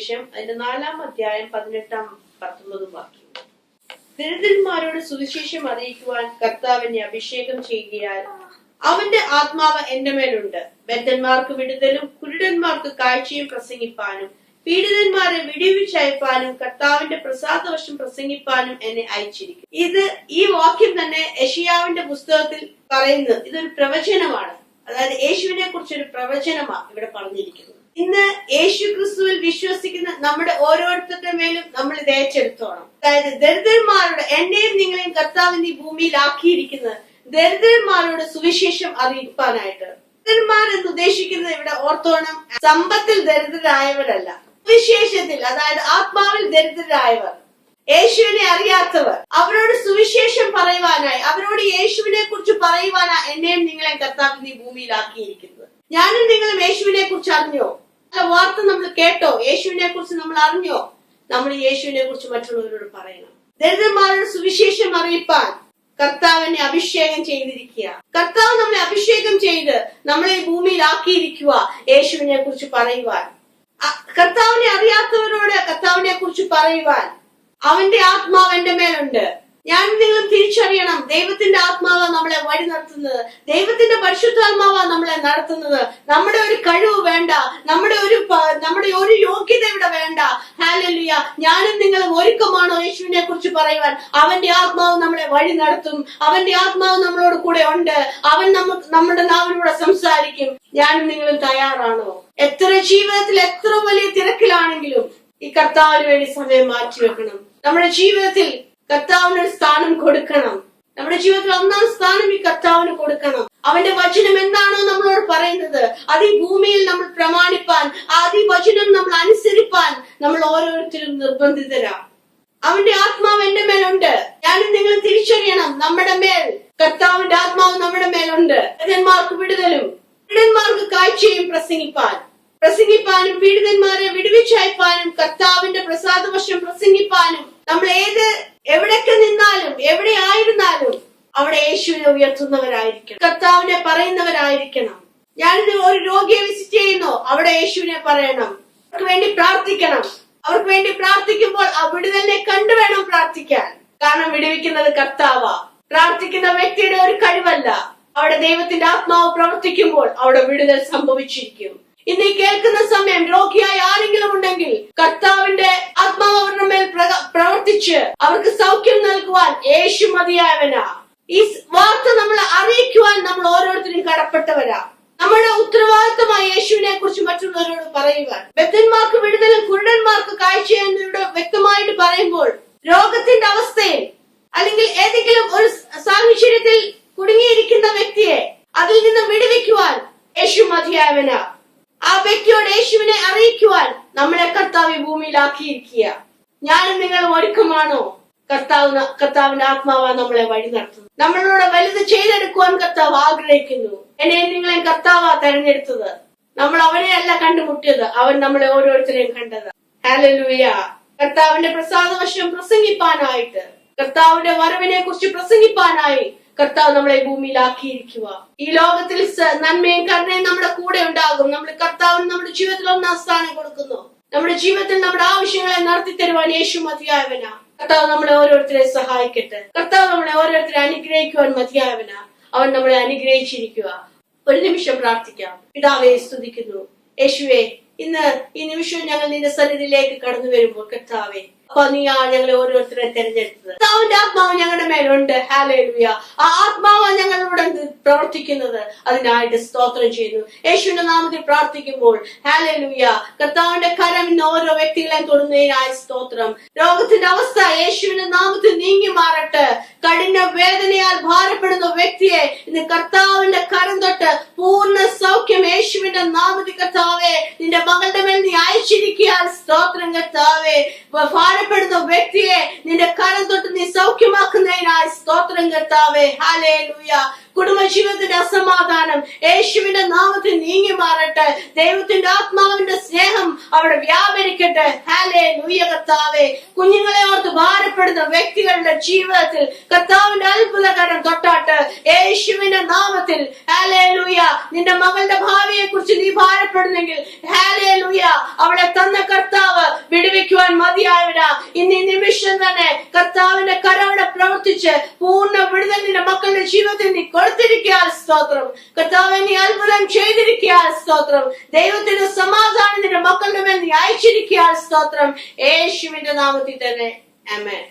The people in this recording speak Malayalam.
സുവിശേഷം അതിന്റെ 4-ാം അധ്യായം 18-19 വാക്യം. ദരിദ്രന്മാരോട് സുവിശേഷം അറിയിക്കുവാൻ കർത്താവിനെ അഭിഷേകം ചെയ്യുകയാൽ അവന്റെ ആത്മാവ് എന്റെ മേലുണ്ട്. ബദ്ധന്മാർക്ക് വിടുതലും കുരുടന്മാർക്ക് കാഴ്ചയും പ്രസംഗിപ്പാനും പീഡിതന്മാരെ വിടുവിച്ചയപ്പാനും കർത്താവിന്റെ പ്രസാദവർഷം പ്രസംഗിപ്പാനും എന്നെ അയച്ചിരിക്കും. ഈ വാക്യം തന്നെ യെശയ്യാവിന്റെ പുസ്തകത്തിൽ പറയുന്നത് ഇതൊരു പ്രവചനമാണ്. അതായത് യേശുവിനെ കുറിച്ചൊരു പ്രവചനമാണ് ഇവിടെ പറഞ്ഞിരിക്കുന്നത്. ഇന്ന് യേശു ക്രിസ്തുവിൽ വിശ്വസിക്കുന്ന നമ്മുടെ ഓരോരുത്തരുടെ മേലും നമ്മൾ ഇത് ഏറ്റെടുത്തോണം. അതായത് ദരിദ്രന്മാരോട്, എന്നെയും നിങ്ങളെയും കർത്താവിന്റെ ഈ ഭൂമിയിൽ ആക്കിയിരിക്കുന്നത് ദരിദ്രന്മാരോട് സുവിശേഷം അറിയിക്കാനായിട്ട്. ദരിദ്രന്മാർ എന്ന് ഉദ്ദേശിക്കുന്നത് ഇവിടെ ഓർത്തോണം, സമ്പത്തിൽ ദരിദ്രരായവരല്ല, സുവിശേഷത്തിൽ അതായത് ആത്മാവിൽ ദരിദ്രരായവർ, യേശുവിനെ അറിയാത്തവർ. അവരോട് സുവിശേഷം പറയുവാനായി, അവരോട് യേശുവിനെ കുറിച്ച് പറയുവാനായി എന്നെയും നിങ്ങളെയും കർത്താവിന്റെ ഈ ഭൂമിയിൽ ആക്കിയിരിക്കുന്നത്. ഞാനും നിങ്ങളും യേശുവിനെ കുറിച്ച് അറിഞ്ഞോ? വാർത്ത നമ്മൾ കേട്ടോ? യേശുവിനെ കുറിച്ച് നമ്മൾ അറിഞ്ഞോ? നമ്മൾ യേശുവിനെ കുറിച്ച് മറ്റുള്ളവരോട് പറയണം. ദരിദ്രന്മാരുടെ സുവിശേഷം അറിയിപ്പാൻ കർത്താവിനെ അഭിഷേകം ചെയ്തിരിക്കുക. കർത്താവ് നമ്മളെ അഭിഷേകം ചെയ്ത് നമ്മളെ ഭൂമിയിൽ ആക്കിയിരിക്കുക യേശുവിനെ കുറിച്ച് പറയുവാൻ. കർത്താവിനെ അറിയാത്തവരോട് കർത്താവിനെ കുറിച്ച് പറയുവാൻ അവന്റെ ആത്മാവ് എന്റെ മേലുണ്ട്. ഞാൻ നിങ്ങളും തിരിച്ചറിയണം, ദൈവത്തിന്റെ ആത്മാവാ നമ്മളെ വഴി നടത്തുന്നത്, ദൈവത്തിന്റെ പരിശുദ്ധാത്മാവാ നമ്മളെ നടത്തുന്നത്. നമ്മുടെ ഒരു കഴിവ് വേണ്ട, നമ്മുടെ ഒരു യോഗ്യത ഇവിടെ വേണ്ട. ഹല്ലേലൂയ. ഞാനും നിങ്ങളും ഒരുക്കമാണോ യേശുവിനെ കുറിച്ച് പറയുവാൻ? അവന്റെ ആത്മാവ് നമ്മളെ വഴി നടത്തും. അവന്റെ ആത്മാവ് നമ്മളോട് കൂടെ ഉണ്ട്. അവൻ നമ്മുടെ നാവിലൂടെ സംസാരിക്കും. ഞാനും നിങ്ങളും തയ്യാറാണോ? ജീവിതത്തിൽ എത്ര വലിയ തിരക്കിലാണെങ്കിലും ഈ കർത്താവിന് വേണ്ടി സമയം മാറ്റിവെക്കണം. നമ്മുടെ ജീവിതത്തിൽ കർത്താവിന് ഒരു സ്ഥാനം കൊടുക്കണം. നമ്മുടെ ജീവിതത്തിൽ 1-ാം സ്ഥാനം ഈ കർത്താവിന് കൊടുക്കണം. അവന്റെ വചനം എന്താണോ നമ്മളോട് പറയുന്നത് അത് ഈ ഭൂമിയിൽ നമ്മൾ പ്രമാണിപ്പാൻ, ഈ വചനം നമ്മൾ അനുസരിപ്പാൻ നമ്മൾ ഓരോരുത്തരും നിർബന്ധിതരാ. അവന്റെ ആത്മാവ് എന്റെ മേലുണ്ട്. ഞാനും നിങ്ങൾ തിരിച്ചറിയണം, നമ്മുടെ മേൽ കർത്താവിന്റെ ആത്മാവ് നമ്മുടെ മേലുണ്ട്. ബദ്ധന്മാർക്ക് വിടുതലും പീഡിതന്മാർക്ക് കാഴ്ചയും പ്രസംഗിപ്പാനും പീഡിതന്മാരെ വിടുവിച്ചയപ്പാനും കർത്താവിന്റെ പ്രസാദവർഷം പ്രസംഗിപ്പാനും നമ്മൾ എവിടൊക്കെ നിന്നാലും എവിടെ ആയിരുന്നാലും അവിടെ യേശുവിനെ ഉയർത്തുന്നവരായിരിക്കണം, കർത്താവിനെ പറയുന്നവരായിരിക്കണം. ഞാനിത് ഒരു രോഗിയെ വിസിറ്റ് ചെയ്യുന്നു, അവിടെ യേശുവിനെ പറയണം. അവർക്ക് വേണ്ടി പ്രാർത്ഥിക്കണം. അവർക്ക് വേണ്ടി പ്രാർത്ഥിക്കുമ്പോൾ ആ വിടുതലിനെ കണ്ടു വേണം പ്രാർത്ഥിക്കാൻ. കാരണം വിടുവിക്കുന്നത് കർത്താവാ. പ്രാർത്ഥിക്കുന്ന വ്യക്തിയുടെ ഒരു കഴിവല്ല. അവിടെ ദൈവത്തിന്റെ ആത്മാവ് പ്രവർത്തിക്കുമ്പോൾ അവിടെ വിടുതൽ സംഭവിച്ചിരിക്കും. ഇന്ന് ഈ കേൾക്കുന്ന സമയം രോഗിയായി ആരെങ്കിലും ഉണ്ടെങ്കിൽ കർത്താവിന്റെ ആത്മാവ് അവരുടെ മേൽ പ്രവർത്തിച്ച് അവർക്ക് സൗഖ്യം നൽകുവാൻ യേശു മതിയായവനാ. ഈ വാർത്ത നമ്മൾ അറിയിക്കുവാൻ നമ്മൾ ഓരോരുത്തരും കടപ്പെട്ടവരാ. നമ്മുടെ ഉത്തരവാദിത്തമായി യേശുവിനെ കുറിച്ച് മറ്റുള്ളവരോട് പറയുവാൻ. ബദ്ധന്മാർക്ക് വിടുതലും കുരുടന്മാർക്ക് കാഴ്ചയും എന്നിവിടെ വ്യക്തമായിട്ട് പറയുമ്പോൾ രോഗത്തിന്റെ അവസ്ഥയിൽ അല്ലെങ്കിൽ ഏതെങ്കിലും ഒരു സാഹചര്യത്തിൽ കുടുങ്ങിയിരിക്കുന്ന വ്യക്തിയെ അതിൽ നിന്ന് വിടുവിക്കുവാൻ യേശു മതിയായവനാ. ആ വ്യക്തിയോട് യേശുവിനെ അറിയിക്കുവാൻ നമ്മളെ കർത്താവ് ഭൂമിയിലാക്കിയിരിക്കുക. ഞാനും നിങ്ങളും ഒരുക്കമാണോ? കർത്താവിന്റെ ആത്മാവാ നമ്മളെ വഴി നടത്തുന്നത്. നമ്മളോട് വലുത് ചെയ്തെടുക്കുവാൻ കർത്താവ് ആഗ്രഹിക്കുന്നു. എന്നെ നിങ്ങളെ കർത്താവാ തെരഞ്ഞെടുത്തത്. നമ്മൾ അവനെ അല്ല കണ്ടുമുട്ടിയത്, അവൻ നമ്മളെ ഓരോരുത്തരെയും കണ്ടത്. ഹല്ലേലൂയ. കർത്താവിന്റെ പ്രസാദവർഷം പ്രസംഗിപ്പാനായിട്ട്, കർത്താവിന്റെ വരവിനെ കുറിച്ച് പ്രസംഗിപ്പാനായി കർത്താവ് നമ്മളെ ഭൂമിയിലാക്കിയിരിക്കുക. ഈ ലോകത്തിൽ നന്മയും കരുണയും നമ്മുടെ കൂടെ ഉണ്ടാകും. നമ്മൾ കർത്താവിന് നമ്മുടെ ജീവിതത്തിൽ 1-ാം സ്ഥാനം കൊടുക്കുന്നു. നമ്മുടെ ജീവിതത്തിൽ നമ്മുടെ ആവശ്യങ്ങളെ നടത്തി തരുവാൻ യേശു മതിയായവനാ. കർത്താവ് നമ്മളെ ഓരോരുത്തരെ സഹായിക്കട്ടെ. കർത്താവ് നമ്മളെ ഓരോരുത്തരെ അനുഗ്രഹിക്കുവാൻ മതിയായവനാ. അവൻ നമ്മളെ അനുഗ്രഹിച്ചിരിക്കുക. ഒരു നിമിഷം പ്രാർത്ഥിക്കാം. പിതാവേ, സ്തുതിക്കുന്നു. യേശുവേ, ഇന്ന് ഈ നിമിഷം ഞങ്ങൾ നിന്റെ സന്നിധിയിലേക്ക് കടന്നു വരുമ്പോൾ കർത്താവേ, നീയാണ് ഞങ്ങളെ ഓരോരുത്തരെ തെരഞ്ഞെടുത്തത്. കർത്താവിന്റെ ആത്മാവ് ഞങ്ങളുടെ മേലുണ്ട്. ഹല്ലേലൂയ. ആ ആത്മാവ് ഞങ്ങളിവിടെ പ്രവർത്തിക്കുന്നത്. അതിനായിട്ട് സ്തോത്രം ചെയ്യുന്നു. യേശുവിന്റെ നാമത്തിൽ പ്രാർത്ഥിക്കുമ്പോൾ ഹല്ലേലൂയ. കർത്താവിന്റെ കരം ഇന്ന് ഓരോ വ്യക്തികളെ തൊടുന്നതിനായി സ്തോത്രം. രോഗത്തിന്റെ അവസ്ഥ യേശുവിന്റെ നാമത്തിൽ നീങ്ങി മാറട്ടെ. കഠിന വേദനയാൽ ഭാരപ്പെടുന്ന വ്യക്തിയെ ഇന്ന് കർത്താവിന്റെ കരം തൊട്ട് പൂർണ്ണ സൗഖ്യം യേശുവിന്റെ നാമത്തിൽ കർത്താവേ നിന്റെ മകളുടെ മേൽ നീ അയച്ചിരിക്കാൻ സ്തോത്രം കർത്താവേ. ഭാരപ്പെടുന്ന വ്യക്തിയെ നിന്റെ കരം തൊട്ട് നീ സൗഖ്യമാക്കുന്നതിനായി സ്തോത്രം കർത്താവേ. ഹല്ലേലൂയ. കുടുംബജീവിതത്തിന്റെ അസമാധാനം യേശുവിന്റെ നാമത്തിൽ നീങ്ങി മാറട്ടെ. ദൈവത്തിന്റെ ആത്മാവിന്റെ സ്നേഹം അവിടെ വ്യാപരിക്കട്ടെ. ഹല്ലേലൂയ കർത്താവേ. കുഞ്ഞുങ്ങളെ ഓർത്ത് ഭാരപ്പെടുന്ന വ്യക്തികളുടെ ജീവിതത്തിൽ കർത്താവിന്റെ അത്ഭുതകരം തൊട്ടാട്ട് യേശുവിന്റെ നാമത്തിൽ. ഹല്ലേലൂയ. നിന്റെ മകളുടെ ഭാവിയെ കുറിച്ച് നീ ഭാരപ്പെടുന്നെങ്കിൽ ഹല്ലേലൂയ, അവളെ തന്ന കർത്താവ് വിടുവിക്കുവാൻ മതിയായവനാ. ഇന്ന് ഈ നിമിഷം തന്നെ കർത്താവിന്റെ കരവിടെ പ്രവർത്തിച്ച് പൂർണ്ണ വിടുതൽ നിന്റെ മക്കളുടെ ജീവിതത്തിൽ നീ കൊടുത്തിരിക്കാൻ സ്തോത്രം. കർത്താവെ, നീ അത്ഭുതം ചെയ്തിരിക്കാൻ സ്തോത്രം. ദൈവത്തിന്റെ സമാധാനം നിന്റെ മക്കളുടെ മേൽ നീ അയച്ചിരിക്കാൻ സ്തോത്രം. യേശുവിന്റെ നാമത്തിൽ തന്നെ ആമേൻ.